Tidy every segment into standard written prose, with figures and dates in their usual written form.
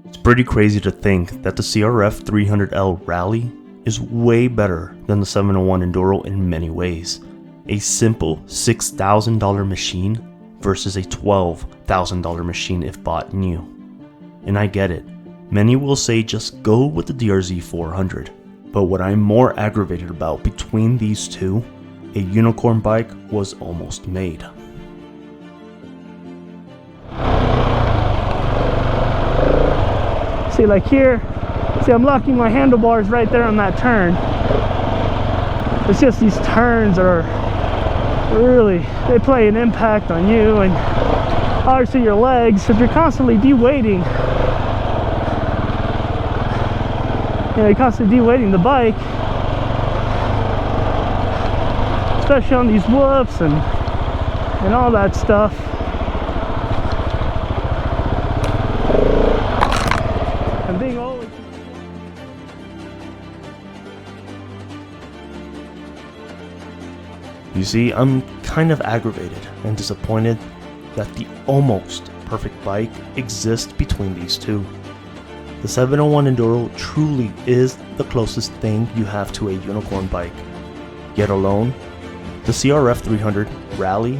It's pretty crazy to think that the CRF300L Rally is way better than the 701 Enduro in many ways. A simple $6,000 machine versus a $12,000 machine if bought new. And I get it, many will say just go with the DRZ400. But what I'm more aggravated about between these two, a unicorn bike was almost made. See, like here, see, I'm locking my handlebars right there on that turn. It's just these turns are really, they play an impact on you, and obviously your legs. If you're constantly de-weighting, you're constantly de-weighting the bike, especially on these whoops and all that stuff. And being always You see, I'm kind of aggravated and disappointed that the almost perfect bike exists between these two. The 701 Enduro truly is the closest thing you have to a unicorn bike. Yet alone, the CRF300 Rally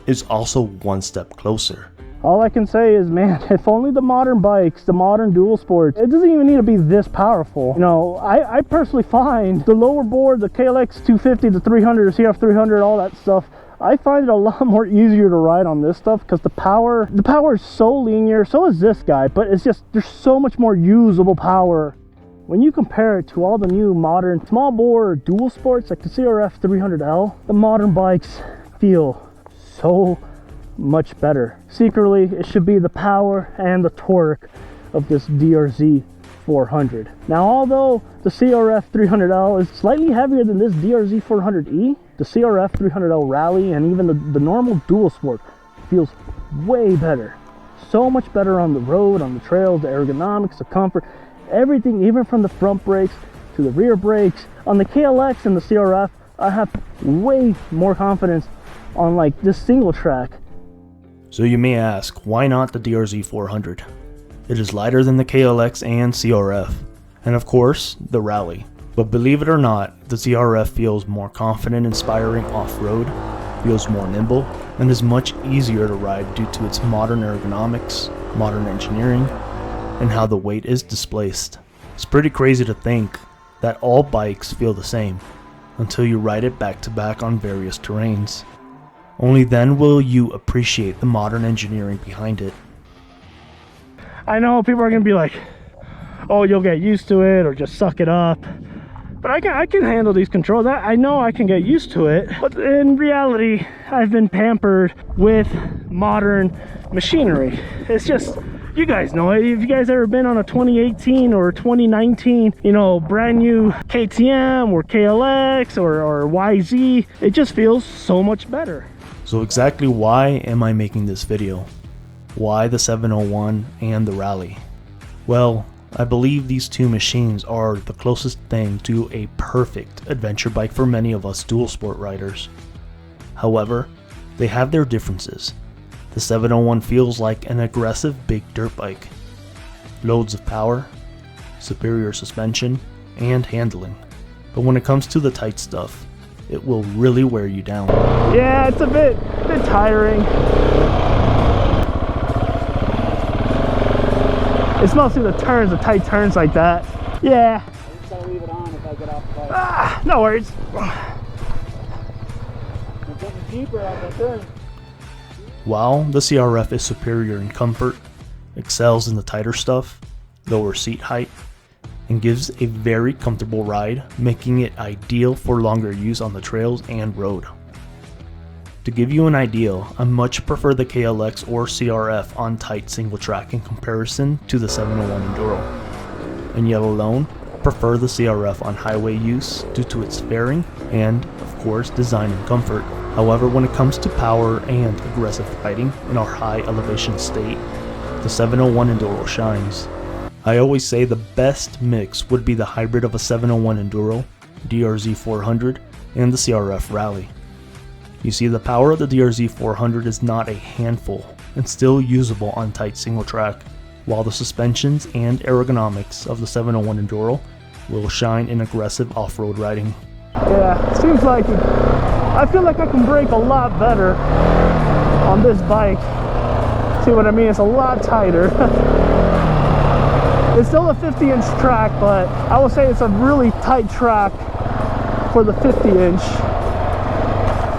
is also one step closer. all I can say is, man, if only the modern bikes, the modern dual sports, it doesn't even need to be this powerful. You know, I personally find the lower board, the KLX 250, the 300, the CRF300, all that stuff, I find it a lot more easier to ride on this stuff because the power is so linear. So is this guy, but it's just, there's so much more usable power. When you compare it to all the new modern small bore dual sports like the CRF300L, the modern bikes feel so much better. Secretly, it should be the power and the torque of this DRZ 400. Now, although the CRF300L is slightly heavier than this DRZ 400E, the CRF300L Rally and even the normal dual sport feels way better. So much better on the road, on the trails, the ergonomics, the comfort, everything, even from the front brakes to the rear brakes. On the KLX and the CRF, I have way more confidence on like this single track. So you may ask, why not the DRZ 400? It is lighter than the KLX and CRF, and of course, the Rally. But believe it or not, the CRF feels more confident, inspiring off-road, feels more nimble, and is much easier to ride due to its modern ergonomics, modern engineering, and how the weight is displaced. It's pretty crazy to think that all bikes feel the same until you ride it back to back on various terrains. Only then will you appreciate the modern engineering behind it. I know people are gonna be like, oh, you'll get used to it or just suck it up. But I can handle these controls. I know I can get used to it. But in reality, I've been pampered with modern machinery. It's just, you guys know it. If you guys ever been on a 2018 or 2019, you know, brand new KTM or KLX or YZ, it just feels so much better. So exactly why am I making this video? Why the 701 and the Rally? Well, I believe these two machines are the closest thing to a perfect adventure bike for many of us dual sport riders. However, they have their differences. The 701 feels like an aggressive big dirt bike. Loads of power, superior suspension, and handling. But when it comes to the tight stuff, it will really wear you down. Yeah, it's a bit tiring. It's mostly the turns, the tight turns like that. Yeah. I just gotta leave it on if I get off the bike. Ah, no worries. It's getting cheaper on the turn. While the CRF is superior in comfort, excels in the tighter stuff, lower seat height, and gives a very comfortable ride, making it ideal for longer use on the trails and road. To give you an idea, I much prefer the KLX or CRF on tight single track in comparison to the 701 Enduro, and yet alone prefer the CRF on highway use due to its fairing and, of course, design and comfort. However, when it comes to power and aggressive riding in our high elevation state, the 701 Enduro shines. I always say the best mix would be the hybrid of a 701 Enduro, DRZ 400, and the CRF Rally. You see, the power of the DRZ 400 is not a handful and still usable on tight single track, while the suspensions and ergonomics of the 701 Enduro will shine in aggressive off-road riding. Yeah, it seems like I feel like I can brake a lot better on this bike. See what I mean? It's a lot tighter. It's still a 50-inch track, but I would say it's a really tight track for the 50-inch,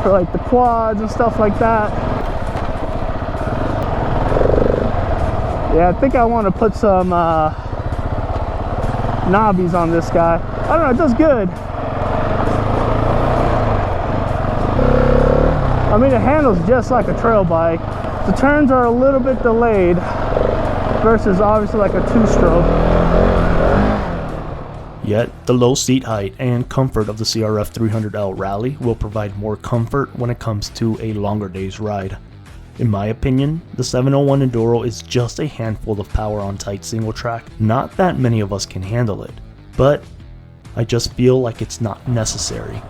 for like the quads and stuff like that. Yeah, I think I want to put some knobbies on this guy. I don't know, it does good. I mean, it handles just like a trail bike. The turns are a little bit delayed versus obviously like a two-stroke. Yet, the low seat height and comfort of the CRF300L Rally will provide more comfort when it comes to a longer day's ride. In my opinion, the 701 Enduro is just a handful of power on tight single track. Not that many of us can handle it, but I just feel like it's not necessary.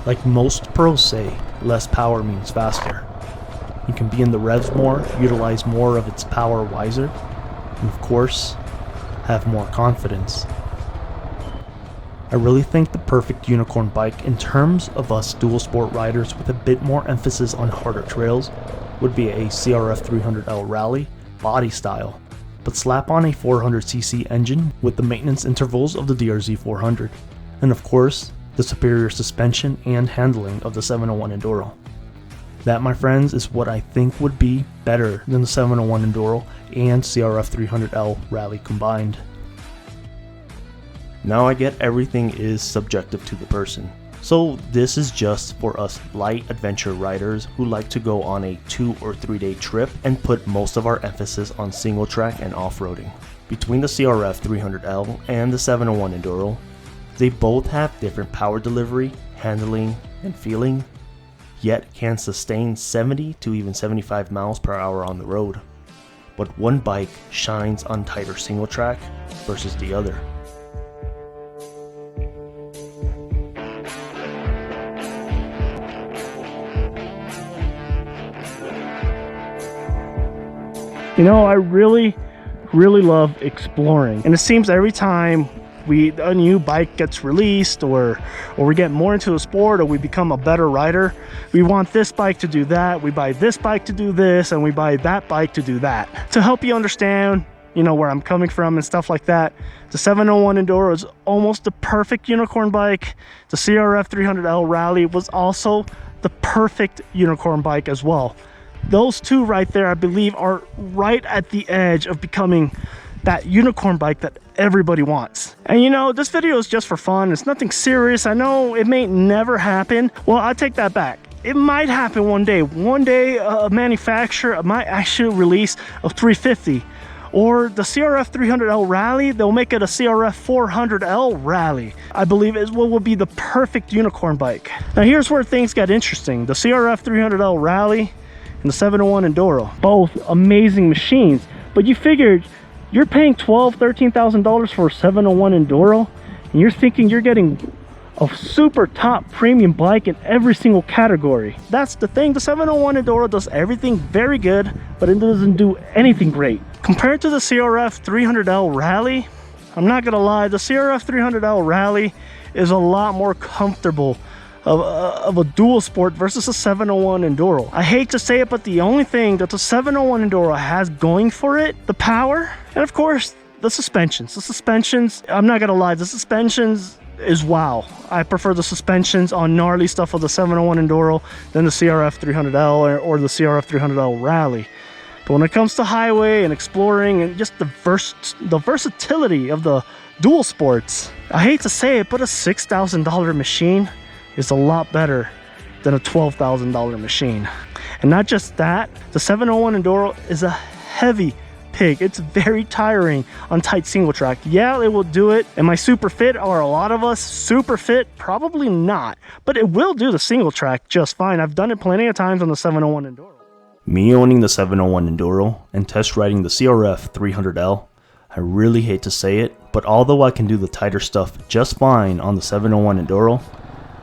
Like most pros say, less power means faster. You can be in the revs more, utilize more of its power wiser, and of course, have more confidence. I really think the perfect unicorn bike in terms of us dual sport riders with a bit more emphasis on harder trails would be a CRF300L Rally body style, but slap on a 400cc engine with the maintenance intervals of the DRZ400, and of course, the superior suspension and handling of the 701 Enduro. That, my friends, is what I think would be better than the 701 Enduro and CRF300L Rally combined. Now I get everything is subjective to the person, so this is just for us light adventure riders who like to go on a 2 or 3 day trip and put most of our emphasis on single track and off-roading. Between the CRF300L and the 701 Enduro, they both have different power delivery, handling, and feeling, yet can sustain 70 to even 75 miles per hour on the road. But one bike shines on tighter single track versus the other. You know, I really love exploring, and it seems every time a new bike gets released, or we get more into the sport, or we become a better rider, we want this bike to do that, we buy this bike to do this, and we buy that bike to do that. To help you understand, you know, where I'm coming from and stuff like that, the 701 Enduro is almost the perfect unicorn bike. The CRF300L Rally was also the perfect unicorn bike as well. Those two right there, I believe, are right at the edge of becoming that unicorn bike that everybody wants. And you know, this video is just for fun. It's nothing serious. I know it may never happen. Well, I take that back. It might happen one day. One day, a manufacturer might actually release a 350. Or the CRF300L Rally, they'll make it a CRF400L Rally. I believe it will be the perfect unicorn bike. Now here's where things get interesting. The CRF300L Rally and the 701 Enduro, both amazing machines, but you figured you're paying $12,000–$13,000 for a 701 Enduro, and you're thinking you're getting a super top premium bike in every single category. That's the thing, the 701 Enduro does everything very good, but it doesn't do anything great. Compared to the CRF300L Rally, I'm not gonna lie, the CRF300L Rally is a lot more comfortable of a dual sport versus a 701 Enduro. I hate to say it, but the only thing that the 701 Enduro has going for it, the power, and of course the suspensions. The suspensions, I'm not gonna lie, the suspensions is wow. I prefer the suspensions on gnarly stuff of the 701 Enduro than the CRF300L or the CRF300L Rally. But when it comes to highway and exploring and just the versatility of the dual sports, I hate to say it, but a $6,000 machine is a lot better than a $12,000 machine. And not just that, the 701 Enduro is a heavy pig. It's very tiring on tight single track. Yeah, it will do it. Am I super fit? Are a lot of us super fit? Probably not, but it will do the single track just fine. I've done it plenty of times on the 701 Enduro. Me owning the 701 Enduro and test riding the CRF300L, I really hate to say it, but although I can do the tighter stuff just fine on the 701 Enduro,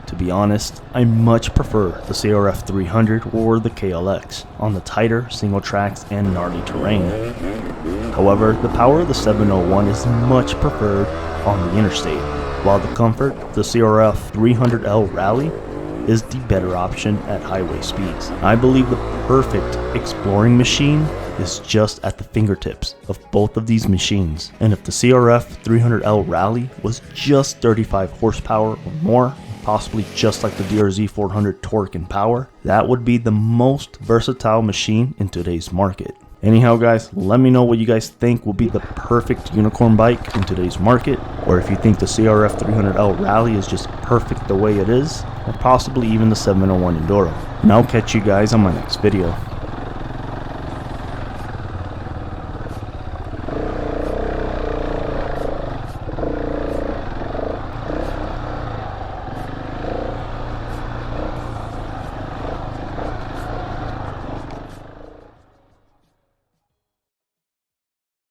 to To be honest, I much prefer the CRF300 or the KLX on the tighter single tracks and gnarly terrain. However, the power of the 701 is much preferred on the interstate, while the comfort, the CRF300L Rally, is the better option at highway speeds. I believe the perfect exploring machine is just at the fingertips of both of these machines. And if the CRF300L Rally was just 35 horsepower or more, possibly just like the DRZ 400 torque and power, that would be the most versatile machine in today's market. Anyhow guys, let me know what you guys think will be the perfect unicorn bike in today's market, or if you think the CRF300L Rally is just perfect the way it is, or possibly even the 701 Enduro. And I'll catch you guys on my next video.